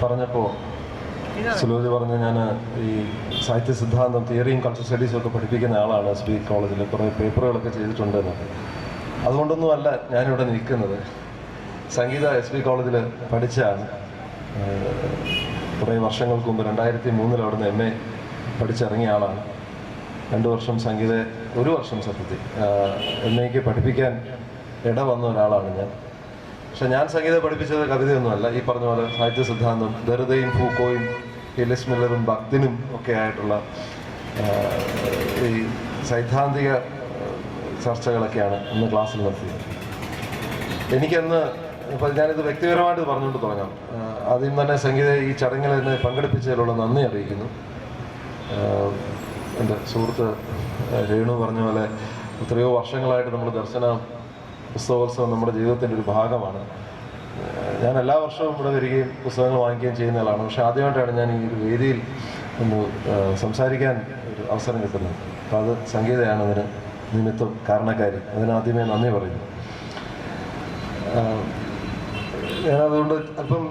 പറഞ്ഞപ്പോൾ സുലോചി പറഞ്ഞ് ഞാൻ ഈ സാഹിത്യ സിദ്ധാന്തം തിയറിയും കൾച്ചർ സ്റ്റഡീസും ഒക്കെ പഠിപ്പിക്കുന്ന ആളാണ് SB കോളേജിൽ, കുറേ പേപ്പറുകളൊക്കെ ചെയ്തിട്ടുണ്ടെന്ന്. അതുകൊണ്ടൊന്നുമല്ല ഞാനിവിടെ നിൽക്കുന്നത്. സംഗീത SB കോളേജിൽ പഠിച്ചാണ്. കുറേ വർഷങ്ങൾക്ക് മുമ്പ് 2003 അവിടുന്ന് MA പഠിച്ചിറങ്ങിയ ആളാണ്. 2 വർഷം സംഗീത, 1 വർഷം സത്യത്തിൽ MAക്ക് പഠിപ്പിക്കാൻ ഇട വന്ന ഒരാളാണ് ഞാൻ. പക്ഷെ ഞാൻ സംഗീതം പഠിപ്പിച്ചത് കവിതയൊന്നുമല്ല, ഈ പറഞ്ഞ പോലെ സാഹിത്യ സിദ്ധാന്തം, ദെറുദയും ഫൂക്കോയും എലിസ് മില്ലറും ബക്തിനും ഒക്കെ ആയിട്ടുള്ള ഈ സൈദ്ധാന്തിക ചർച്ചകളൊക്കെയാണ് അന്ന് ക്ലാസ്സിൽ നടത്തിയത്. എനിക്കന്ന് ഇപ്പം ഞാനിത് വ്യക്തിപരമായിട്ട് പറഞ്ഞുകൊണ്ട് തുടങ്ങാം. ആദ്യം തന്നെ സംഗീത ഈ ചടങ്ങിൽ എന്നെ പങ്കെടുപ്പിച്ചതിലുള്ള നന്ദി അറിയിക്കുന്നു. എൻ്റെ സുഹൃത്ത് രേണു പറഞ്ഞ പോലെ എത്രയോ വർഷങ്ങളായിട്ട് നമ്മൾ ദർശന പുസ്തകോത്സവം നമ്മുടെ ജീവിതത്തിൻ്റെ ഒരു ഭാഗമാണ്. ഞാൻ എല്ലാ വർഷവും ഇവിടെ വരികയും പുസ്തകങ്ങൾ വാങ്ങിക്കുകയും ചെയ്യുന്ന ആളാണ്. പക്ഷേ ആദ്യമായിട്ടാണ് ഞാൻ ഈ ഒരു വേദിയിൽ ഒന്ന് സംസാരിക്കാൻ ഒരു അവസരം കിട്ടുന്നത്. അപ്പോൾ അത് സംഗീതയാണ് അതിന് നിമിത്തം കാരണക്കാരി. അതിനാദ്യമേ നന്ദി പറയുന്നു. ഞാനതുകൊണ്ട് അല്പം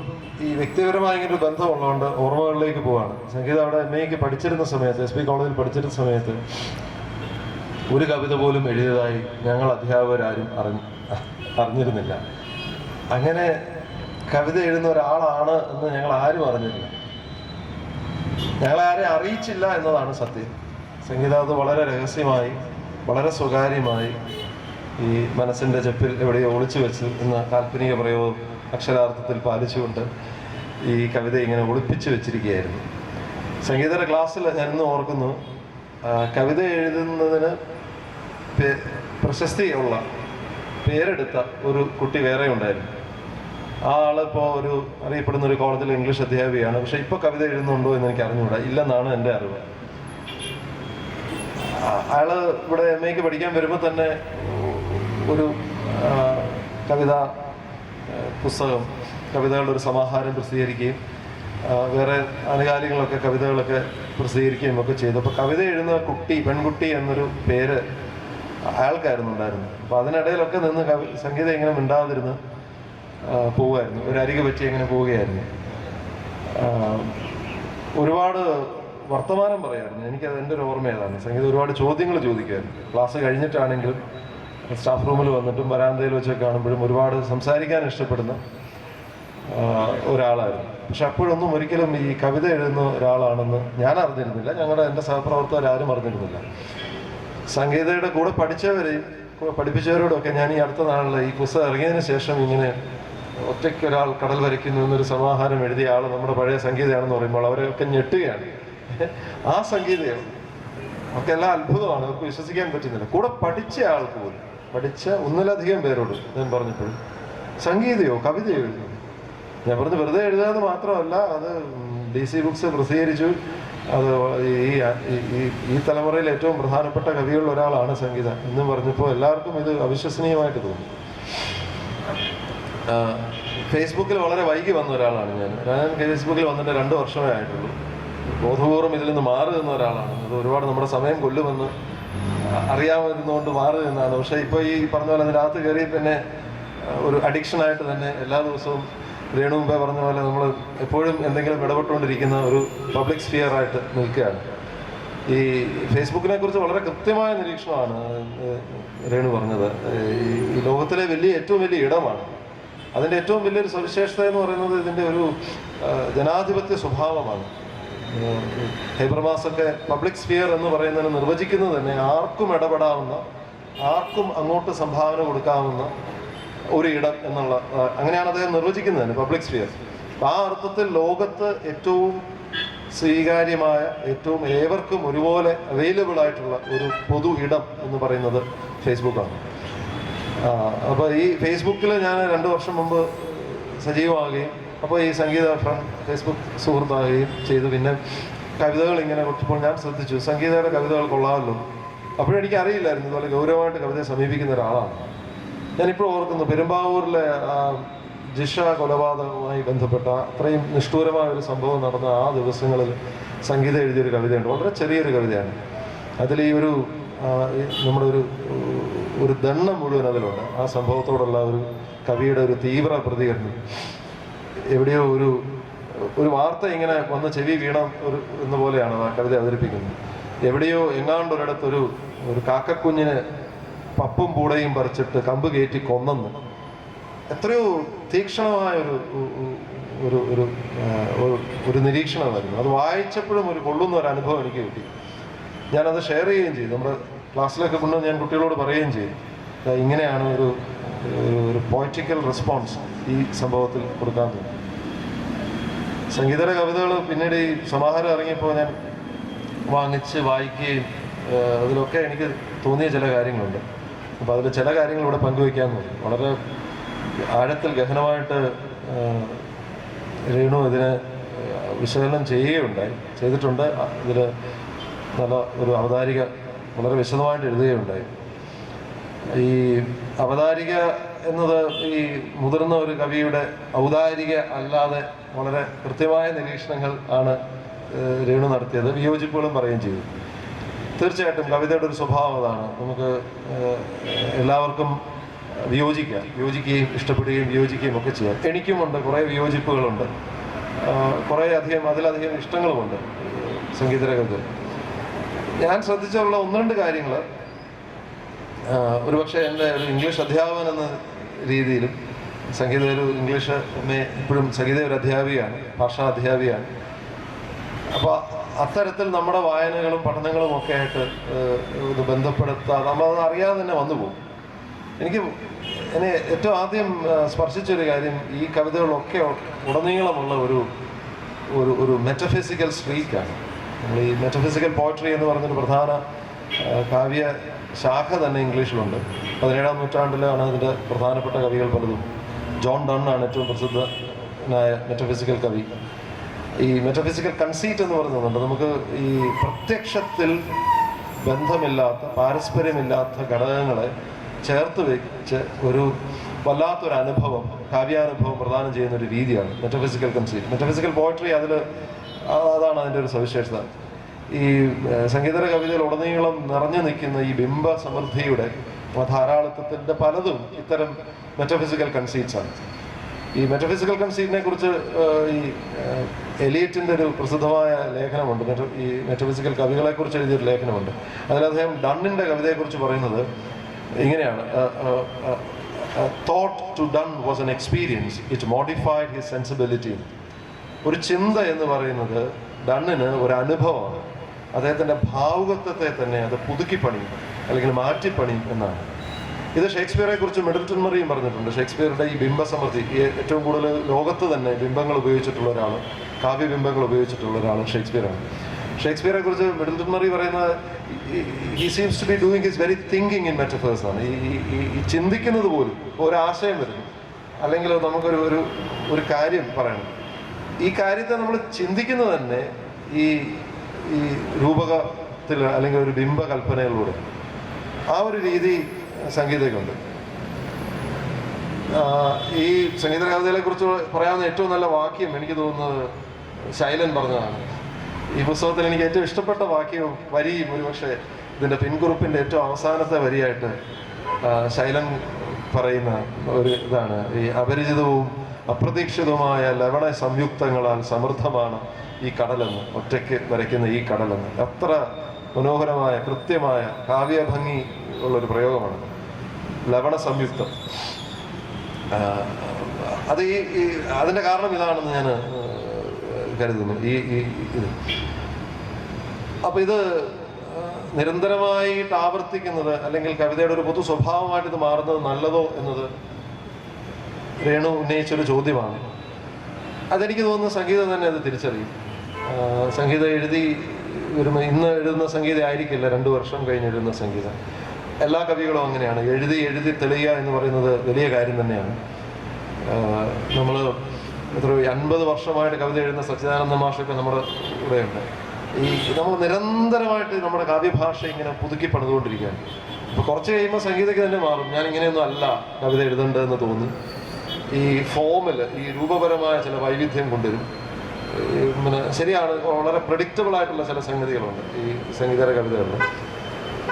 ഈ വ്യക്തിപരമായ ഇങ്ങനെ ഒരു ബന്ധമുള്ളതുകൊണ്ട് ഓർമ്മകളിലേക്ക് പോവാണ്. സംഗീത അവിടെ MAക്ക് പഠിച്ചിരുന്ന സമയത്ത്, SB കോളേജിൽ പഠിച്ചിരുന്ന സമയത്ത് ഒരു കവിത പോലും എഴുതിയതായി ഞങ്ങൾ അധ്യാപകരാരും അറിഞ്ഞിരുന്നില്ല. അങ്ങനെ കവിത എഴുതുന്ന ഒരാളാണ് എന്ന് ഞങ്ങൾ ആരും അറിഞ്ഞിരുന്നില്ല. ഞങ്ങളാരെയും അറിയിച്ചില്ല എന്നതാണ് സത്യം. സംഗീത അത് വളരെ രഹസ്യമായി, വളരെ സ്വകാര്യമായി ഈ മനസ്സിൻ്റെ ചെപ്പിൽ എവിടെയോ ഒളിച്ചു വെച്ച് എന്ന കാൽപ്പനിക പ്രയോഗം അക്ഷരാർത്ഥത്തിൽ പാലിച്ചുകൊണ്ട് ഈ കവിത ഇങ്ങനെ ഒളിപ്പിച്ചു വെച്ചിരിക്കുകയായിരുന്നു. സംഗീതയുടെ ക്ലാസ്സിൽ ഞാനിന്ന് ഓർക്കുന്നു, കവിത എഴുതുന്നതിന് പ്രശസ്തിയുള്ള പേരെടുത്ത ഒരു കുട്ടി വേറെ ഉണ്ടായിരുന്നു. ആ ആളിപ്പോൾ ഒരു അറിയപ്പെടുന്ന ഒരു കോളേജിൽ ഇംഗ്ലീഷ് അധ്യാപികയാണ്. പക്ഷെ ഇപ്പോൾ കവിത എഴുതുന്നുണ്ടോ എന്ന് എനിക്ക് അറിഞ്ഞുകൂടാ. ഇല്ലെന്നാണ് എൻ്റെ അറിവ്. അയാൾ ഇവിടെ MAക്ക് പഠിക്കാൻ വരുമ്പോൾ തന്നെ ഒരു കവിതാ പുസ്തകം, കവിതകളുടെ ഒരു സമാഹാരം പ്രസിദ്ധീകരിക്കുകയും വേറെ ആനുകാലികളൊക്കെ കവിതകളൊക്കെ പ്രസിദ്ധീകരിക്കുകയും ഒക്കെ ചെയ്തു. അപ്പോൾ കവിത എഴുതുന്ന പെൺകുട്ടി എന്നൊരു പേര് അയാൾക്കായിരുന്നു ഉണ്ടായിരുന്നു. അപ്പോൾ അതിനിടയിലൊക്കെ നിന്ന് സംഗീതം ഇങ്ങനെ മിണ്ടാതിരുന്ന് പോവുമായിരുന്നു. ഒരു അരികെ പറ്റി ഇങ്ങനെ പോവുകയായിരുന്നു. ഒരുപാട് വർത്തമാനം പറയായിരുന്നു. എനിക്കത് എൻ്റെ ഒരു ഓർമ്മ ഏതാണ്. സംഗീതം ഒരുപാട് ചോദ്യങ്ങൾ ചോദിക്കുമായിരുന്നു. ക്ലാസ് കഴിഞ്ഞിട്ടാണെങ്കിലും സ്റ്റാഫ് റൂമിൽ വന്നിട്ടും വരാന്തയിൽ വെച്ചൊക്കെ കാണുമ്പോഴും ഒരുപാട് സംസാരിക്കാൻ ഇഷ്ടപ്പെടുന്ന ഒരാളായിരുന്നു. പക്ഷെ അപ്പോഴൊന്നും ഒരിക്കലും ഈ കവിത എഴുതുന്ന ഒരാളാണെന്ന് ഞാൻ അറിഞ്ഞിരുന്നില്ല. എൻ്റെ സഹപ്രവർത്തകരാരും അറിഞ്ഞിരുന്നില്ല. സംഗീതയുടെ കൂടെ പഠിച്ചവരെയും പഠിപ്പിച്ചവരോടൊക്കെ ഞാൻ ഈ അടുത്ത നാളിൽ ഈ പുസ്തകം ഇറങ്ങിയതിന് ശേഷം ഇങ്ങനെ ഒറ്റയ്ക്കൊരാൾ കടൽ വരയ്ക്കുന്നു എന്നൊരു സമാഹാരം എഴുതിയ ആൾ നമ്മുടെ പഴയ സംഗീതയാണെന്ന് പറയുമ്പോൾ അവരെയൊക്കെ ഞെട്ടുകയാണ്. ആ സംഗീതം ഒക്കെ എല്ലാം അത്ഭുതമാണ്, അവർക്ക് വിശ്വസിക്കാൻ പറ്റുന്നില്ല. കൂടെ പഠിച്ച ആൾക്ക് പോലും, പഠിച്ച ഒന്നിലധികം പേരോട് ഞാൻ പറഞ്ഞപ്പോഴും സംഗീതയോ കവിതയോ എഴുതുന്നു. ഞാൻ പറഞ്ഞു വെറുതെ എഴുതാതെ മാത്രമല്ല, അത് DC ബുക്സ് പ്രസിദ്ധീകരിച്ചു. അത് ഈ തലമുറയിൽ ഏറ്റവും പ്രധാനപ്പെട്ട കവികളിൽ ഒരാളാണ് സംഗീത എന്നും പറഞ്ഞപ്പോൾ എല്ലാവർക്കും ഇത് അവിശ്വസനീയമായിട്ട് തോന്നി. ഫേസ്ബുക്കിൽ വളരെ വൈകി വന്ന ഒരാളാണ് ഞാൻ ഫേസ്ബുക്കിൽ വന്നിട്ട് 2 വർഷമേ ആയിട്ടുള്ളൂ. ബോധപൂർവ്വം ഇതിൽ നിന്ന് മാറി നിന്ന ഒരാളാണ്. അത് ഒരുപാട് നമ്മുടെ സമയം കൊല്ലുമെന്ന് അറിയാമെന്നുകൊണ്ട് മാറി നിന്നാണ്. പക്ഷേ ഇപ്പോൾ ഈ പറഞ്ഞ പോലെ അതിനകത്ത് കയറി പിന്നെ ഒരു അഡിക്ഷനായിട്ട് തന്നെ എല്ലാ ദിവസവും രേണു മുമ്പേ പറഞ്ഞ പോലെ നമ്മൾ എപ്പോഴും എന്തെങ്കിലും ഇടപെട്ടുകൊണ്ടിരിക്കുന്ന ഒരു പബ്ലിക് സ്ഫിയറായിട്ട് നിൽക്കുകയാണ്. ഈ ഫേസ്ബുക്കിനെ കുറിച്ച് വളരെ കൃത്യമായ നിരീക്ഷണമാണ് രേണു പറഞ്ഞത്. ഈ ലോകത്തിലെ ഏറ്റവും വലിയ ഇടമാണ്. അതിൻ്റെ ഏറ്റവും വലിയൊരു സവിശേഷത എന്ന് പറയുന്നത് ഇതിൻ്റെ ഒരു ജനാധിപത്യ സ്വഭാവമാണ്. ഹൈബർമാസൊക്കെ പബ്ലിക് സ്ഫിയർ എന്ന് പറയുന്നതിന് നിർവചിക്കുന്നത് തന്നെ ആർക്കും ഇടപെടാവുന്ന, ആർക്കും അങ്ങോട്ട് സംഭാവന കൊടുക്കാവുന്ന ഒരു ഇടം എന്നുള്ള, അങ്ങനെയാണ് അദ്ദേഹം നിർവചിക്കുന്നത് തന്നെ പബ്ലിക് സ്ഫിയർ. ആ അർത്ഥത്തിൽ ലോകത്ത് ഏറ്റവും സ്വീകാര്യമായ, ഏറ്റവും ഏവർക്കും ഒരുപോലെ അവൈലബിൾ ആയിട്ടുള്ള ഒരു പൊതു ഇടം എന്ന് പറയുന്നത് ഫേസ്ബുക്കാണ്. അപ്പോൾ ഈ ഫേസ്ബുക്കിൽ ഞാൻ 2 വർഷം മുമ്പ് സജീവമാകുകയും അപ്പോൾ ഈ സംഗീത ഫേസ്ബുക്ക് സുഹൃത്താകുകയും ചെയ്തു. പിന്നെ കവിതകൾ ഇങ്ങനെ കുറച്ചപ്പോൾ ഞാൻ ശ്രദ്ധിച്ചു, സംഗീതയുടെ കവിതകൾ കൊള്ളാമല്ലോ. അപ്പോഴെനിക്ക് അറിയില്ലായിരുന്നു ഇതുപോലെ ഗൗരവമായിട്ട് കവിതയെ സമീപിക്കുന്ന ഒരാളാണ്. ഞാനിപ്പോൾ ഓർക്കുന്നു, പെരുമ്പാവൂരിലെ ജിഷ കൊലപാതകവുമായി ബന്ധപ്പെട്ട അത്രയും നിഷ്ഠൂരമായ ഒരു സംഭവം നടന്ന ആ ദിവസങ്ങളിൽ സംഗീതം എഴുതിയൊരു കവിതയുണ്ട്. വളരെ ചെറിയൊരു കവിതയാണ്. അതിൽ ഈ നമ്മുടെ ഒരു ദണ്ണം മുഴുവൻ അതിലുണ്ട്. ആ സംഭവത്തോടുള്ള ഒരു കവിയുടെ ഒരു തീവ്ര പ്രതികരണം. എവിടെയോ ഒരു ഒരു വാർത്ത ഇങ്ങനെ വന്ന് ചെവി വീണ എന്ന പോലെയാണ് ആ കവിത അവതരിപ്പിക്കുന്നത്. എവിടെയോ എങ്ങാണ്ടൊരിടത്തൊരു കാക്കക്കുഞ്ഞിന് പപ്പും പൂടയും പറിച്ചിട്ട് കമ്പ് കയറ്റി കൊന്നെന്ന്. എത്രയോ തീക്ഷണമായ ഒരു ഒരു ഒരു നിരീക്ഷണമായിരുന്നു. അത് വായിച്ചപ്പോഴും കൊള്ളുന്ന ഒരു അനുഭവം എനിക്ക് കിട്ടി. ഞാനത് ഷെയർ ചെയ്യുകയും ചെയ്തു. നമ്മുടെ ക്ലാസ്സിലൊക്കെ കൊണ്ട് ഞാൻ കുട്ടികളോട് പറയുകയും ചെയ്തു, ഇങ്ങനെയാണ് ഒരു പോയറ്റിക്കൽ റെസ്പോൺസ് ഈ സംഭവത്തിൽ കൊടുക്കാൻ തോന്നി. സംഗീതയുടെ കവിതകൾ പിന്നീട് ഈ സമാഹാരം ഇറങ്ങിയപ്പോൾ ഞാൻ വാങ്ങിച്ച് വായിക്കുകയും അതിലൊക്കെ എനിക്ക് തോന്നിയ ചില കാര്യങ്ങളുണ്ട്. അപ്പോൾ അതിൽ ചില കാര്യങ്ങൾ ഇവിടെ പങ്കുവയ്ക്കാൻ തോന്നി. വളരെ ആഴത്തിൽ ഗഹനമായിട്ട് രേണു ഇതിനെ വിശകലനം ചെയ്തിട്ടുണ്ട്. ഇതിൽ നല്ല ഒരു അവതാരിക വളരെ വിശദമായിട്ട് എഴുതുകയുണ്ടായി. ഈ അവതാരിക എന്നത് ഈ മുതിർന്ന ഒരു കവിയുടെ ഔദാരിക അല്ലാതെ വളരെ കൃത്യമായ നിരീക്ഷണങ്ങൾ ആണ് രേണു നടത്തിയത്. വിയോജിപ്പുകളും പറയുകയും ചെയ്തു. തീർച്ചയായിട്ടും കവിതയുടെ ഒരു സ്വഭാവം അതാണ്. നമുക്ക് എല്ലാവർക്കും വിയോജിക്കുകയും ഇഷ്ടപ്പെടുകയും വിയോജിക്കുകയും ഒക്കെ ചെയ്യാം. എനിക്കുമുണ്ട് കുറേ വിയോജിപ്പുകളുണ്ട്, അതിലധികം ഇഷ്ടങ്ങളുമുണ്ട് സംഗീതരംഗത്ത്. ഞാൻ ശ്രദ്ധിച്ചുള്ള ഒന്ന് രണ്ട് കാര്യങ്ങൾ, ഒരുപക്ഷെ എൻ്റെ ഒരു ഇംഗ്ലീഷ് അധ്യാപകൻ എന്ന രീതിയിലും ഇംഗ്ലീഷ് ഇപ്പോഴും സംഗീത ഒരു അധ്യാപികയാണ്, ഭാഷാ അധ്യാപികയാണ്. അപ്പോൾ അത്തരത്തിൽ നമ്മുടെ വായനകളും പഠനങ്ങളും ഒക്കെ ആയിട്ട് ഇത് ബന്ധപ്പെടുത്താതെ നമ്മളത് അറിയാതെ തന്നെ വന്നു പോകും. എന്നെ ഏറ്റവും ആദ്യം സ്പർശിച്ചൊരു കാര്യം ഈ കവിതകളൊക്കെ ഉടനീളമുള്ള ഒരു മെറ്റഫിസിക്കൽ സ്ട്രീക്കാണ്. നമ്മൾ ഈ മെറ്റഫിസിക്കൽ പോയട്രി എന്ന് പറഞ്ഞൊരു പ്രധാന കാവ്യ ശാഖ തന്നെ ഇംഗ്ലീഷിലുണ്ട്. 17-ാം നൂറ്റാണ്ടിലാണ് അതിൻ്റെ പ്രധാനപ്പെട്ട കവികൾ പലതും. ജോൺ ഡണ്ണാണ് ഏറ്റവും പ്രസിദ്ധനായ മെറ്റഫിസിക്കൽ കവി. ഈ മെറ്റഫിസിക്കൽ കൺസീറ്റ് എന്ന് പറയുന്നുണ്ട്. നമുക്ക് ഈ പ്രത്യക്ഷത്തിൽ ബന്ധമില്ലാത്ത പാരസ്പര്യമില്ലാത്ത ഘടകങ്ങളെ ചേർത്ത് വെച്ച് വല്ലാത്തൊരു അനുഭവം, കാവ്യാനുഭവം പ്രദാനം ചെയ്യുന്ന ഒരു രീതിയാണ് മെറ്റഫിസിക്കൽ കൺസീറ്റ്. മെറ്റഫിസിക്കൽ പോയട്രി അതാണ് അതിൻ്റെ ഒരു സവിശേഷത. ഈ സംഗീതര കവിതയിൽ ഉടനീളം നിറഞ്ഞു നിൽക്കുന്ന ഈ ബിംബ സമൃദ്ധിയുടെ ധാരാളിത്വത്തിൻ്റെ പലതും ഇത്തരം മെറ്റഫിസിക്കൽ കൺസീറ്റ്സ് ആണ്. ഈ മെറ്റഫിസിക്കൽ കൺസീറ്റിനെ കുറിച്ച് ഈ എലിയറ്റിൻ്റെ ഒരു പ്രസിദ്ധമായ ലേഖനമുണ്ട്. ഈ മെറ്റഫിസിക്കൽ കവികളെ കുറിച്ച് എഴുതിയൊരു ലേഖനമുണ്ട്. അതിൽ അദ്ദേഹം ഡണ്ണിൻ്റെ കവിതയെക്കുറിച്ച് പറയുന്നത് ഇങ്ങനെയാണ്: thought to Donne was an experience, it modified his sensibility. ഒരു ചിന്ത എന്ന് പറയുന്നത് ഡണ്ണിന് ഒരു അനുഭവമാണ്. അദ്ദേഹത്തിൻ്റെ ഭാവുകത്വത്തെ തന്നെ അത് പുതുക്കിപ്പണിയും അല്ലെങ്കിൽ മാറ്റിപ്പണിയും എന്നാണ്. ഇത് ഷേക്സ്പിയറെ കുറിച്ച് മിഡിൽട്ടൺ മറിയും പറഞ്ഞിട്ടുണ്ട്. ഷേക്സ്പിയറുടെ ഈ ബിംബസമൃദ്ധി, ഏറ്റവും കൂടുതൽ ലോകത്ത് തന്നെ ബിംബങ്ങൾ ഉപയോഗിച്ചിട്ടുള്ള ഒരാൾ, കാവ്യബിംബങ്ങൾ ഉപയോഗിച്ചിട്ടുള്ള ഒരാൾ ഷേക്സ്പിയറാണ്. ഷേക്സ്പിയറെ കുറിച്ച് മിഡിൽട്ടൺ മറി പറയുന്നത് he seems to be doing his very thinking in metaphors ആണ്. ഈ ചിന്തിക്കുന്നത് പോലും ഒരാശയം വരുന്നു, അല്ലെങ്കിൽ നമുക്കൊരു കാര്യം പറയണം, ഈ കാര്യത്തെ നമ്മൾ ചിന്തിക്കുന്നത് തന്നെ ഈ രൂപകത്തിൽ അല്ലെങ്കിൽ ഒരു ബിംബകൽപ്പനകളിലൂടെ. ആ ഒരു രീതി സംഗീതയ്ക്കുണ്ട്. ഈ സംഗീത കവിതകളെ കുറിച്ച് പറയാവുന്ന ഏറ്റവും നല്ല വാക്യം എനിക്ക് തോന്നുന്നത് ശൈലൻ പറഞ്ഞതാണ്. ഈ പുസ്തകത്തിൽ എനിക്ക് ഏറ്റവും ഇഷ്ടപ്പെട്ട വാക്യവും വരിയും ഒരുപക്ഷെ ഇതിൻ്റെ പിൻകുറിപ്പിൻ്റെ ഏറ്റവും അവസാനത്തെ വരിയായിട്ട് ശൈലൻ പറയുന്ന ഒരു ഇതാണ്: ഈ അപരിചിതവും അപ്രതീക്ഷിതവുമായ ലവണ സംയുക്തങ്ങളാൽ സമൃദ്ധമാണ് ഈ കടലെന്ന്, ഒറ്റയ്ക്ക് വരയ്ക്കുന്ന ഈ കടലെന്ന്. അത്ര മനോഹരമായ കൃത്യമായ കാവ്യഭംഗി ഉള്ളൊരു പ്രയോഗമാണ് ലവണ സംയുക്തം. അത് അതിൻ്റെ കാരണം ഇതാണെന്ന് ഞാൻ കരുതുന്നു. ഇത് അപ്പോൾ ഇത് നിരന്തരമായിട്ട് ആവർത്തിക്കുന്നത് അല്ലെങ്കിൽ കവിതയുടെ ഒരു പൊതു സ്വഭാവമായിട്ട് ഇത് മാറുന്നത് നല്ലതോ എന്നത് രേണു ഉന്നയിച്ചൊരു ചോദ്യമാണ്. അതെനിക്ക് തോന്നുന്നു സംഗീതം തന്നെ അത് തിരിച്ചറിയും. സംഗീതം ഇന്ന് എഴുതുന്ന സംഗീതം ആയിരിക്കില്ല 2 വർഷം കഴിഞ്ഞ് എഴുതുന്ന സംഗീതം. എല്ലാ കവികളും അങ്ങനെയാണ്. എഴുതി തെളിയുക എന്ന് പറയുന്നത് വലിയ കാര്യം തന്നെയാണ്. നമ്മൾ 50 വർഷമായിട്ട് കവിത എഴുതുന്ന സച്ചിദാനന്ദ മാഷൊക്കെ നമ്മുടെ കൂടെയുണ്ട്. നമ്മൾ നിരന്തരമായിട്ട് നമ്മുടെ കാവ്യഭാഷ ഇങ്ങനെ പുതുക്കി പണിതുകൊണ്ടിരിക്കുകയാണ്. അപ്പോൾ കുറച്ച് കഴിയുമ്പോൾ സംഗീതയ്ക്ക് തന്നെ മാറും. ഞാൻ ഇങ്ങനെയൊന്നും അല്ല കവിത എഴുതേണ്ടതെന്ന് തോന്നി. ഈ ഫോമിൽ ഈ രൂപപരമായ ചില വൈവിധ്യം കൊണ്ടുവരും. പിന്നെ ശരിയാണ്, വളരെ പ്രെഡിക്റ്റബിൾ ആയിട്ടുള്ള ചില സംഗതികളുണ്ട് ഈ സംഗീതര കവിതകളിൽ.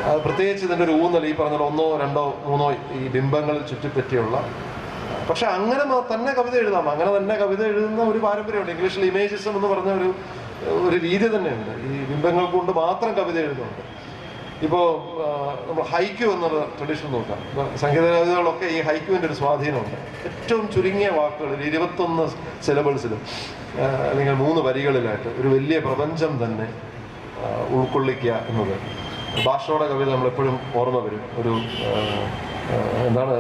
അത് പ്രത്യേകിച്ച് ഇതിൻ്റെ ഒരു ഊന്നൽ ഈ പറഞ്ഞ 1, 2, 3 ഈ ബിംബങ്ങളിൽ ചുറ്റിപ്പറ്റിയുള്ള പക്ഷെ അങ്ങനെ തന്നെ കവിത എഴുതാം, അങ്ങനെ തന്നെ കവിത എഴുതുന്ന ഒരു പാരമ്പര്യമുണ്ട്. ഇംഗ്ലീഷിൽ ഇമേജിസം എന്ന് പറഞ്ഞ ഒരു രീതി തന്നെയുണ്ട്. ഈ ബിംബങ്ങൾ കൊണ്ട് മാത്രം കവിത എഴുതുന്നുണ്ട്. ഇപ്പോൾ നമ്മൾ ഹൈക്യു എന്നുള്ള ട്രഡീഷൻ നോക്കാം. സംഗീത കവിതകളൊക്കെ ഈ ഹൈക്യുവിൻ്റെ ഒരു സ്വാധീനമുണ്ട്. ഏറ്റവും ചുരുങ്ങിയ വാക്കുകളിൽ 21 സിലബിൾസിലും അല്ലെങ്കിൽ 3 വരികളിലായിട്ട് ഒരു വലിയ പ്രപഞ്ചം തന്നെ ഉൾക്കൊള്ളിക്കുക എന്നത്. ഭാഷയുടെ കവിത നമ്മളെപ്പോഴും ഓർമ്മ വരും. ഒരു എന്താണ്,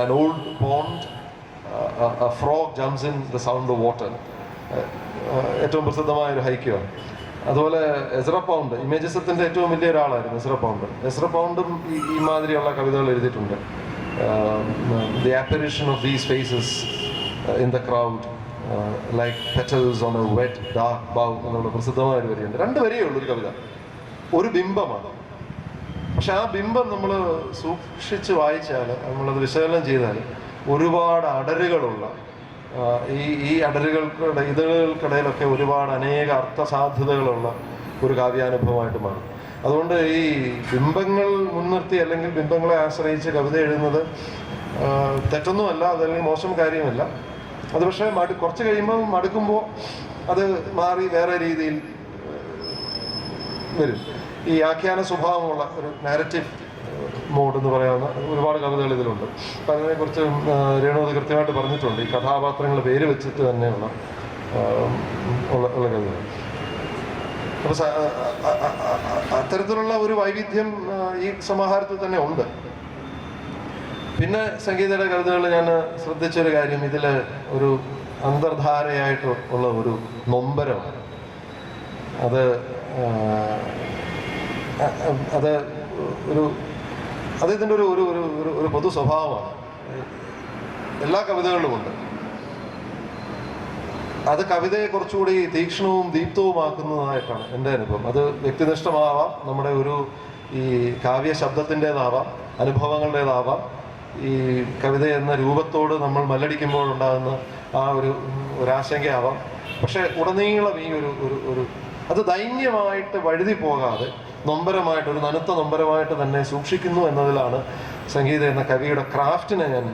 an old pond, a frog jumps in the sound of water. ഏറ്റവും പ്രസിദ്ധമായ ഒരു ഹൈക്യമാണ്. അതുപോലെ എസ്ര പൗണ്ട്, ഇമേജിസത്തിൻ്റെ ഏറ്റവും വലിയ ഒരാളായിരുന്നു എസ്ര പൗണ്ട്. എസ്ര പൗണ്ടും ഈ മാതിരിയുള്ള കവിതകൾ എഴുതിയിട്ടുണ്ട്. The apparition of these faces in the crowd like petals on a wet dark bough എന്നുള്ള പ്രസിദ്ധമായ ഒരു വരിയുണ്ട്. 2 വരിയേ ഉള്ളൂ ഒരു കവിത, ഒരു ബിംബമാണ്. പക്ഷെ ആ ബിംബം നമ്മൾ സൂക്ഷിച്ച് വായിച്ചാൽ, നമ്മളത് വിശകലനം ചെയ്താൽ ഒരുപാട് അടരുകളുള്ള, ഈ അടരുകൾക്കിടെ ഇതളുകൾക്കിടയിലൊക്കെ ഒരുപാട് അനേക അർത്ഥസാധ്യതകളുള്ള ഒരു കാവ്യാനുഭവമായിട്ട് മാറും. അതുകൊണ്ട് ഈ ബിംബങ്ങൾ മുൻനിർത്തി അല്ലെങ്കിൽ ബിംബങ്ങളെ ആശ്രയിച്ച് കവിത എഴുതുന്നത് തെറ്റൊന്നുമല്ല, അതല്ലെങ്കിൽ മോശം കാര്യമല്ല. അത് പക്ഷേ കുറച്ച് കഴിയുമ്പോൾ മടുക്കുമ്പോൾ അത് മാറി വേറെ രീതിയിൽ വരും. ഈ ആഖ്യാന സ്വഭാവമുള്ള ഒരു നാരറ്റീവ് മോഡ് എന്ന് പറയാവുന്ന ഒരുപാട് കവിതകൾ ഇതിലുണ്ട്. അപ്പം അതിനെക്കുറിച്ച് രേണു അത് കൃത്യമായിട്ട് പറഞ്ഞിട്ടുണ്ട്. ഈ കഥാപാത്രങ്ങൾ പേര് വെച്ചിട്ട് തന്നെയുള്ള കവിതകൾ. അപ്പോൾ അത്തരത്തിലുള്ള ഒരു വൈവിധ്യം ഈ സമാഹാരത്തിൽ തന്നെ ഉണ്ട്. പിന്നെ സംഗീതയുടെ കവിതകൾ ഞാൻ ശ്രദ്ധിച്ചൊരു കാര്യം, ഇതിൽ ഒരു അന്തർധാരയായിട്ട് ഉള്ള ഒരു നൊമ്പരമാണ്. ഇതിൻ്റെ ഒരു പൊതു സ്വഭാവമാണ്, എല്ലാ കവിതകളിലുമുണ്ട്. അത് കവിതയെ കുറച്ചുകൂടി തീക്ഷ്ണവും ദീപ്തവുമാക്കുന്നതായിട്ടാണ് എൻ്റെ അനുഭവം. അത് വ്യക്തിനിഷ്ഠമാവാം, നമ്മുടെ ഈ കാവ്യ ശബ്ദത്തിൻ്റെതാവാം, അനുഭവങ്ങളുടേതാവാം, ഈ കവിത എന്ന രൂപത്തോട് നമ്മൾ മല്ലടിക്കുമ്പോഴുണ്ടാകുന്ന ആ ഒരാശങ്കയാവാം. പക്ഷെ ഉടനീളം ഈ അത് ദൈന്യമായിട്ട് വഴുതി പോകാതെ നൊമ്പരമായിട്ട്, ഒരു നനുത്ത നൊമ്പരമായിട്ട് തന്നെ സൂക്ഷിക്കുന്നു എന്നതിലാണ് സംഗീത എന്ന കവിയുടെ ക്രാഫ്റ്റിനെ ഞാൻ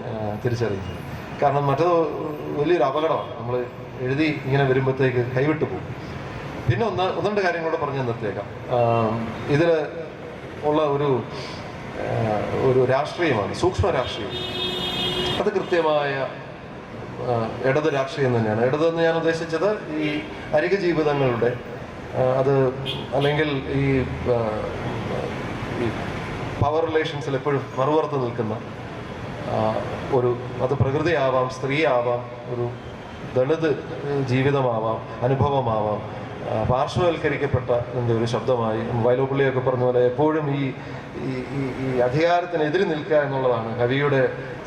തിരിച്ചറിയുന്നത്. കാരണം മറ്റത് വലിയൊരു അപകടമാണ്, നമ്മൾ എഴുതി ഇങ്ങനെ വരുമ്പോഴത്തേക്ക് കൈവിട്ടു പോകും. പിന്നെ ഒന്ന് രണ്ട് കാര്യം കൂടെ പറഞ്ഞു നിർത്തിയേക്കാം. ഇതിൽ ഉള്ള ഒരു രാഷ്ട്രീയമാണ്, സൂക്ഷ്മ രാഷ്ട്രീയം. അത് കൃത്യമായ ഇടത് രാഷ്ട്രീയം തന്നെയാണ്. ഇടതെന്ന് ഞാൻ ഉദ്ദേശിച്ചത് ഈ അരിക ജീവിതങ്ങളുടെ അത്, അല്ലെങ്കിൽ ഈ പവർ റിലേഷൻസിൽ എപ്പോഴും മറുപുറത്ത് നിൽക്കുന്ന അത് പ്രകൃതിയാവാം, സ്ത്രീയാവാം, ഒരു ദളിത് ജീവിതമാവാം, അനുഭവമാവാം, പാർശ്വവൽക്കരിക്കപ്പെട്ട ഒരു ശബ്ദമായി വയലോപ്പള്ളിയൊക്കെ പറഞ്ഞ പോലെ എപ്പോഴും ഈ അധികാരത്തിനെതിരെ നിൽക്കുക എന്നുള്ളതാണ് കവിയുടെ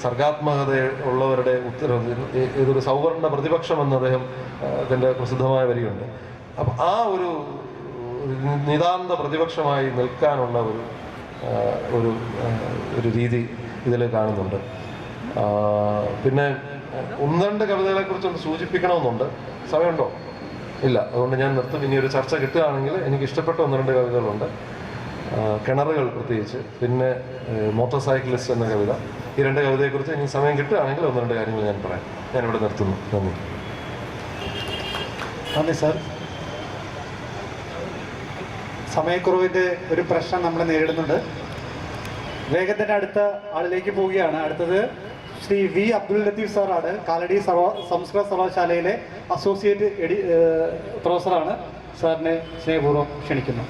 സർഗാത്മകത ഉള്ളവരുടെ ഉത്തരവ്. ഇതൊരു സൗവർണ്ണ പ്രതിപക്ഷം എന്ന് അതിൻ്റെ പ്രസിദ്ധമായ വരിയുണ്ട്. അപ്പം ആ ഒരു നിതാന്ത പ്രതിപക്ഷമായി നിൽക്കാനുള്ള ഒരു രീതി ഇതിൽ കാണുന്നുണ്ട്. പിന്നെ 1-2 കവിതകളെക്കുറിച്ചൊന്ന് സൂചിപ്പിക്കണമെന്നുണ്ട്. സമയമുണ്ടോ? ഇല്ല, അതുകൊണ്ട് ഞാൻ നിർത്തും. ഇനി ഒരു ചർച്ച കിട്ടുകയാണെങ്കിൽ എനിക്ക് ഇഷ്ടപ്പെട്ട 1-2 കവിതകളുണ്ട്. കിണറുകൾ പ്രത്യേകിച്ച്, പിന്നെ മോട്ടോർ സൈക്കിളിസ്റ്റ് എന്ന കവിത. ഈ 2 കവിതയെക്കുറിച്ച് ഇനി സമയം കിട്ടുകയാണെങ്കിൽ 1-2 കാര്യങ്ങൾ ഞാൻ പറയാം. ഞാനിവിടെ നിർത്തുന്നു. നന്ദി സാർ. സമയക്കുറവിൻ്റെ ഒരു പ്രശ്നം നമ്മൾ നേരിടുന്നുണ്ട്. വേഗത്തിൻ്റെ അടുത്ത ആളിലേക്ക് പോവുകയാണ്. അടുത്തത് ശ്രീ വി അബ്ദുൽ ലത്തീഫ് സാറാണ്. കാലടി സംസ്കൃത സർവകലാശാലയിലെ അസോസിയേറ്റ് പ്രൊഫസറാണ്. സാറിനെ സ്നേഹപൂർവ്വം ക്ഷണിക്കുന്നു.